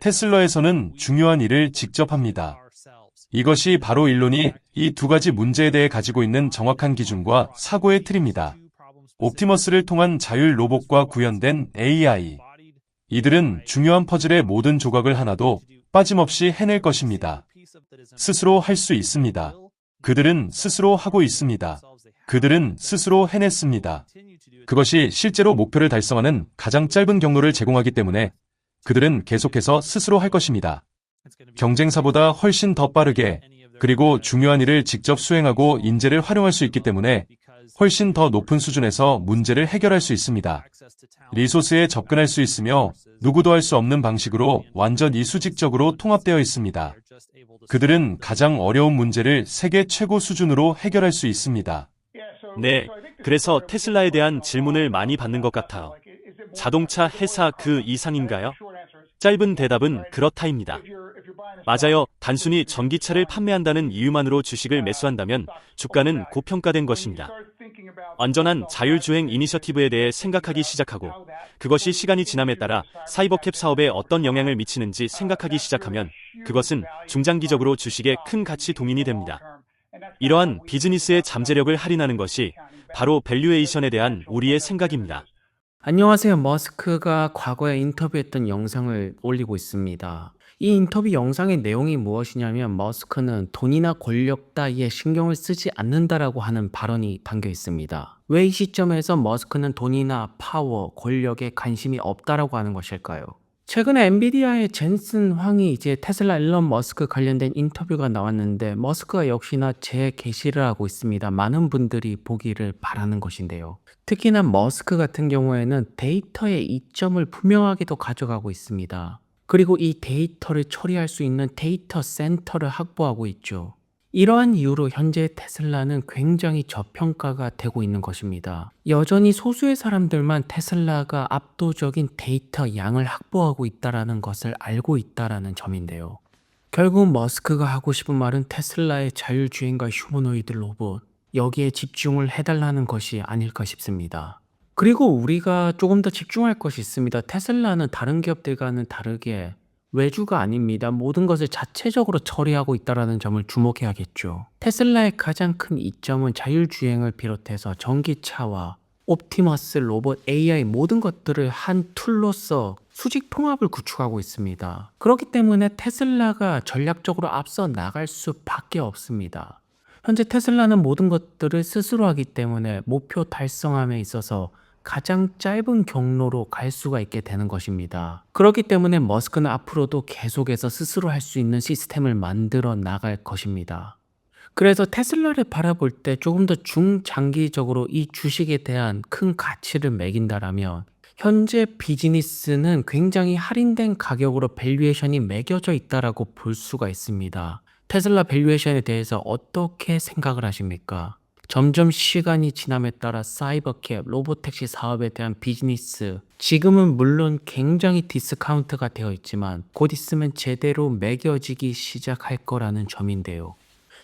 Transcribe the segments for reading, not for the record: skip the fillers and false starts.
테슬라에서는 중요한 일을 직접 합니다. 이것이 바로 일론이 이 두 가지 문제에 대해 가지고 있는 정확한 기준과 사고의 틀입니다. 옵티머스를 통한 자율 로봇과 구현된 AI. 이들은 중요한 퍼즐의 모든 조각을 하나도 빠짐없이 해낼 것입니다. 스스로 할 수 있습니다. 그들은 스스로 하고 있습니다. 그들은 스스로 해냈습니다. 그것이 실제로 목표를 달성하는 가장 짧은 경로를 제공하기 때문에 그들은 계속해서 스스로 할 것입니다. 경쟁사보다 훨씬 더 빠르게, 그리고 중요한 일을 직접 수행하고 인재를 활용할 수 있기 때문에 훨씬 더 높은 수준에서 문제를 해결할 수 있습니다. 리소스에 접근할 수 있으며 누구도 할 수 없는 방식으로 완전히 수직적으로 통합되어 있습니다. 그들은 가장 어려운 문제를 세계 최고 수준으로 해결할 수 있습니다. 네, 그래서 테슬라에 대한 질문을 많이 받는 것 같아요. 자동차 회사 그 이상인가요? 짧은 대답은 그렇다입니다. 맞아요. 단순히 전기차를 판매한다는 이유만으로 주식을 매수한다면 주가는 고평가된 것입니다. 완전한 자율주행 이니셔티브에 대해 생각하기 시작하고 그것이 시간이 지남에 따라 사이버캡 사업에 어떤 영향을 미치는지 생각하기 시작하면 그것은 중장기적으로 주식의 큰 가치 동인이 됩니다. 이러한 비즈니스의 잠재력을 할인하는 것이 바로 밸류에이션에 대한 우리의 생각입니다. 안녕하세요. 머스크가 과거에 인터뷰했던 영상을 올리고 있습니다. 이 인터뷰 영상의 내용이 무엇이냐면 머스크는 돈이나 권력 따위에 신경을 쓰지 않는다라고 하는 발언이 담겨 있습니다. 왜 이 시점에서 머스크는 돈이나 파워, 권력에 관심이 없다라고 하는 것일까요? 최근에 엔비디아의 젠슨 황이 이제 테슬라 일론 머스크 관련된 인터뷰가 나왔는데 머스크가 역시나 재게시를 하고 있습니다. 많은 분들이 보기를 바라는 것인데요. 특히나 머스크 같은 경우에는 데이터의 이점을 분명하게도 가져가고 있습니다. 그리고 이 데이터를 처리할 수 있는 데이터 센터를 확보하고 있죠. 이러한 이유로 현재 테슬라는 굉장히 저평가가 되고 있는 것입니다. 여전히 소수의 사람들만 테슬라가 압도적인 데이터 양을 확보하고 있다는 것을 알고 있다는 점인데요. 결국 머스크가 하고 싶은 말은 테슬라의 자율주행과 휴머노이드 로봇, 여기에 집중을 해달라는 것이 아닐까 싶습니다. 그리고 우리가 조금 더 집중할 것이 있습니다. 테슬라는 다른 기업들과는 다르게 외주가 아닙니다. 모든 것을 자체적으로 처리하고 있다는 점을 주목해야겠죠. 테슬라의 가장 큰 이점은 자율주행을 비롯해서 전기차와 옵티머스, 로봇, AI 모든 것들을 한 툴로서 수직 통합을 구축하고 있습니다. 그렇기 때문에 테슬라가 전략적으로 앞서 나갈 수밖에 없습니다. 현재 테슬라는 모든 것들을 스스로 하기 때문에 목표 달성함에 있어서 가장 짧은 경로로 갈 수가 있게 되는 것입니다. 그렇기 때문에 머스크는 앞으로도 계속해서 스스로 할 수 있는 시스템을 만들어 나갈 것입니다. 그래서 테슬라를 바라볼 때 조금 더 중장기적으로 이 주식에 대한 큰 가치를 매긴다라면 현재 비즈니스는 굉장히 할인된 가격으로 밸류에이션이 매겨져 있다라고 볼 수가 있습니다. 테슬라 밸류에이션에 대해서 어떻게 생각을 하십니까? 점점 시간이 지남에 따라 사이버캡, 로보택시 사업에 대한 비즈니스, 지금은 물론 굉장히 디스카운트가 되어 있지만 곧 있으면 제대로 매겨지기 시작할 거라는 점인데요.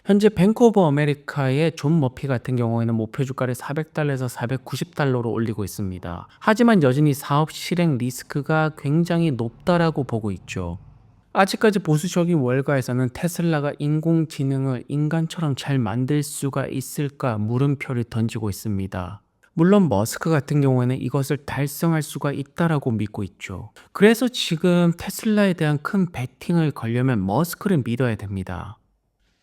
현재 뱅크 오브 아메리카의 존 머피 같은 경우에는 목표 주가를 400달러에서 490달러로 올리고 있습니다. 하지만 여전히 사업 실행 리스크가 굉장히 높다라고 보고 있죠. 아직까지 보수적인 월가에서는 테슬라가 인공지능을 인간처럼 잘 만들 수가 있을까 물음표를 던지고 있습니다. 물론 머스크 같은 경우에는 이것을 달성할 수가 있다라고 믿고 있죠. 그래서 지금 테슬라에 대한 큰 베팅을 걸려면 머스크를 믿어야 됩니다.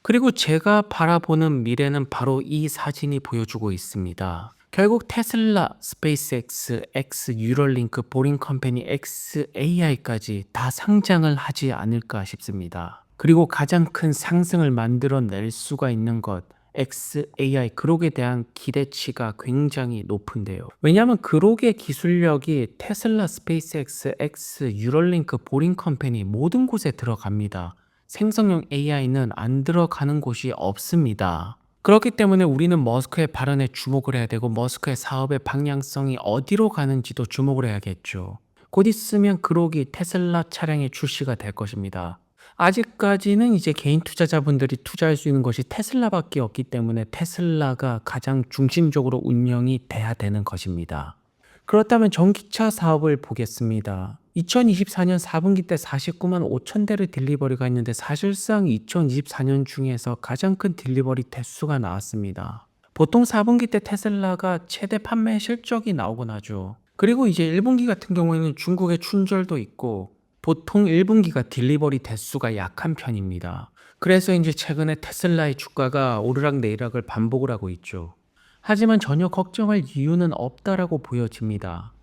그리고 제가 바라보는 미래는 바로 이 사진이 보여주고 있습니다. 결국 테슬라, 스페이스X, X, 뉴럴링크, 보링 컴퍼니, XAI까지 다 상장을 하지 않을까 싶습니다. 그리고 가장 큰 상승을 만들어낼 수가 있는 것, XAI, 그록에 대한 기대치가 굉장히 높은데요. 왜냐하면 그록의 기술력이 테슬라, 스페이스X, X, 뉴럴링크, 보링 컴퍼니 모든 곳에 들어갑니다. 생성형 AI는 안 들어가는 곳이 없습니다. 그렇기 때문에 우리는 머스크의 발언에 주목을 해야 되고 머스크의 사업의 방향성이 어디로 가는지도 주목을 해야겠죠. 곧 있으면 그록이 테슬라 차량에 출시가 될 것입니다. 아직까지는 이제 개인 투자자분들이 투자할 수 있는 것이 테슬라밖에 없기 때문에 테슬라가 가장 중심적으로 운영이 돼야 되는 것입니다. 그렇다면 전기차 사업을 보겠습니다. 2024년 4분기 때 49만 5천 대를 딜리버리가 했는데 사실상 2024년 중에서 가장 큰 딜리버리 대수가 나왔습니다. 보통 4분기 때 테슬라가 최대 판매 실적이 나오곤 하죠. 그리고 이제 1분기 같은 경우에는 중국의 춘절도 있고 보통 1분기가 딜리버리 대수가 약한 편입니다. 그래서 이제 최근에 테슬라의 주가가 오르락내리락을 반복을 하고 있죠. 하지만 전혀 걱정할 이유는 없다라고 보여집니다.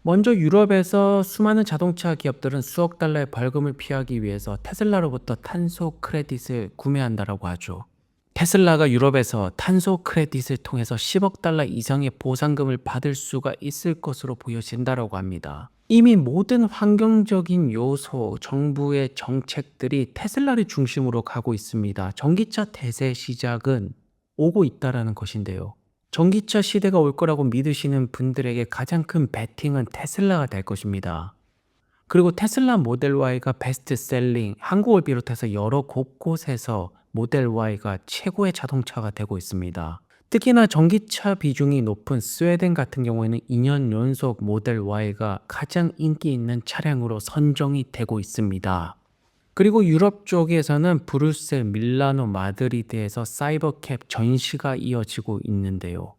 먼저 유럽에서 수많은 자동차 기업들은 수억 달러의 벌금을 피하기 위해서 테슬라로부터 탄소 크레딧을 구매한다라고 하죠. 테슬라가 유럽에서 탄소 크레딧을 통해서 10억 달러 이상의 보상금을 받을 수가 있을 것으로 보여진다라고 합니다. 이미 모든 환경적인 요소, 정부의 정책들이 테슬라를 중심으로 가고 있습니다. 전기차 대세 시작은 오고 있다라는 것인데요. 전기차 시대가 올 거라고 믿으시는 분들에게 가장 큰 베팅은 테슬라가 될 것입니다. 그리고 테슬라 모델 Y가 베스트셀링, 한국을 비롯해서 여러 곳곳에서 모델 Y가 최고의 자동차가 되고 있습니다. 특히나 전기차 비중이 높은 스웨덴 같은 경우에는 2년 연속 모델 Y가 가장 인기 있는 차량으로 선정이 되고 있습니다. 그리고 유럽 쪽에서는 브뤼셀, 밀라노, 마드리드에서 사이버캡 전시가 이어지고 있는데요.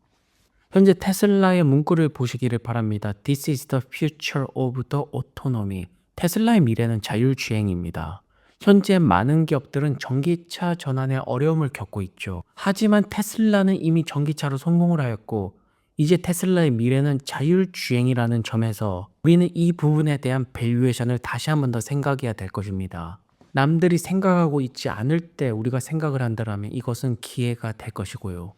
현재 테슬라의 문구를 보시기를 바랍니다. This is the future of the autonomy. 테슬라의 미래는 자율주행입니다. 현재 많은 기업들은 전기차 전환에 어려움을 겪고 있죠. 하지만 테슬라는 이미 전기차로 성공을 하였고 이제 테슬라의 미래는 자율주행이라는 점에서 우리는 이 부분에 대한 밸류에이션을 다시 한 번 더 생각해야 될 것입니다. 남들이 생각하고 있지 않을 때 우리가 생각을 한다면 이것은 기회가 될 것이고요.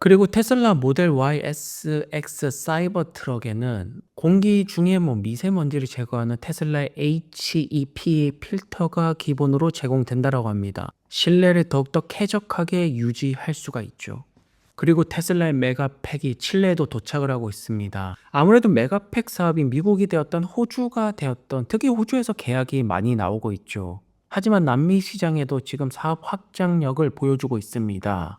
그리고 테슬라 모델 Y, S, X 사이버 트럭에는 공기 중에 미세먼지를 제거하는 테슬라의 HEPA 필터가 기본으로 제공된다고 합니다. 실내를 더욱더 쾌적하게 유지할 수가 있죠. 그리고 테슬라의 메가팩이 칠레에도 도착을 하고 있습니다. 아무래도 메가팩 사업이 미국이 되었던 호주가 되었던 특히 호주에서 계약이 많이 나오고 있죠. 하지만 남미 시장에도 지금 사업 확장력을 보여주고 있습니다.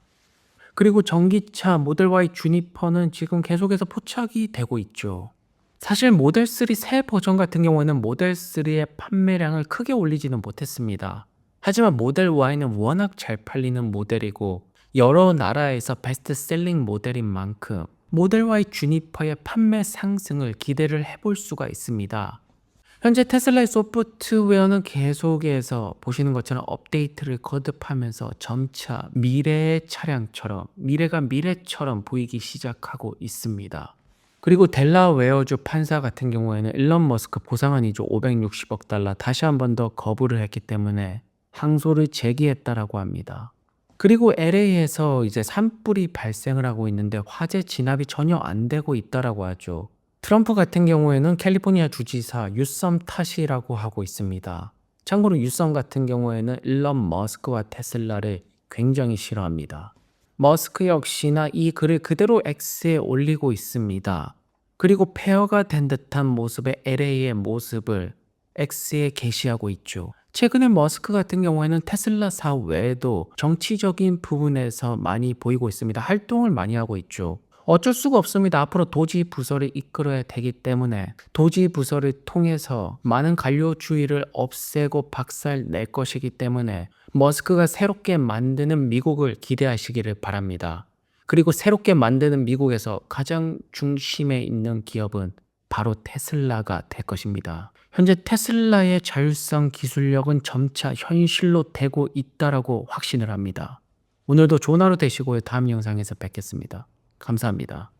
그리고 전기차 모델 Y 주니퍼는 지금 계속해서 포착이 되고 있죠. 사실 모델 3 새 버전 같은 경우에는 모델 3의 판매량을 크게 올리지는 못했습니다. 하지만 모델 Y는 워낙 잘 팔리는 모델이고 여러 나라에서 베스트셀링 모델인 만큼 모델 Y 주니퍼의 판매 상승을 기대를 해볼 수가 있습니다. 현재 테슬라의 소프트웨어는 계속해서 보시는 것처럼 업데이트를 거듭하면서 점차 미래의 차량처럼 미래가 미래처럼 보이기 시작하고 있습니다. 그리고 델라웨어주 판사 같은 경우에는 일론 머스크 보상한 이주 560억 달러 다시 한 번 더 거부를 했기 때문에 항소를 제기했다라고 합니다. 그리고 LA에서 이제 산불이 발생을 하고 있는데 화재 진압이 전혀 안 되고 있다라고 하죠. 트럼프 같은 경우에는 캘리포니아 주지사 유썸 탓이라고 하고 있습니다. 참고로 유썸 같은 경우에는 일론 머스크와 테슬라를 굉장히 싫어합니다. 머스크 역시나 이 글을 그대로 X에 올리고 있습니다. 그리고 폐허가 된 듯한 모습의 LA의 모습을 X에 게시하고 있죠. 최근에 머스크 같은 경우에는 테슬라 사업 외에도 정치적인 부분에서 많이 보이고 있습니다. 활동을 많이 하고 있죠. 어쩔 수가 없습니다. 앞으로 도지 부서를 이끌어야 되기 때문에 도지 부서를 통해서 많은 관료주의를 없애고 박살 낼 것이기 때문에 머스크가 새롭게 만드는 미국을 기대하시기를 바랍니다. 그리고 새롭게 만드는 미국에서 가장 중심에 있는 기업은 바로 테슬라가 될 것입니다. 현재 테슬라의 자율성 기술력은 점차 현실로 되고 있다라고 확신을 합니다. 오늘도 좋은 하루 되시고요. 다음 영상에서 뵙겠습니다. 감사합니다.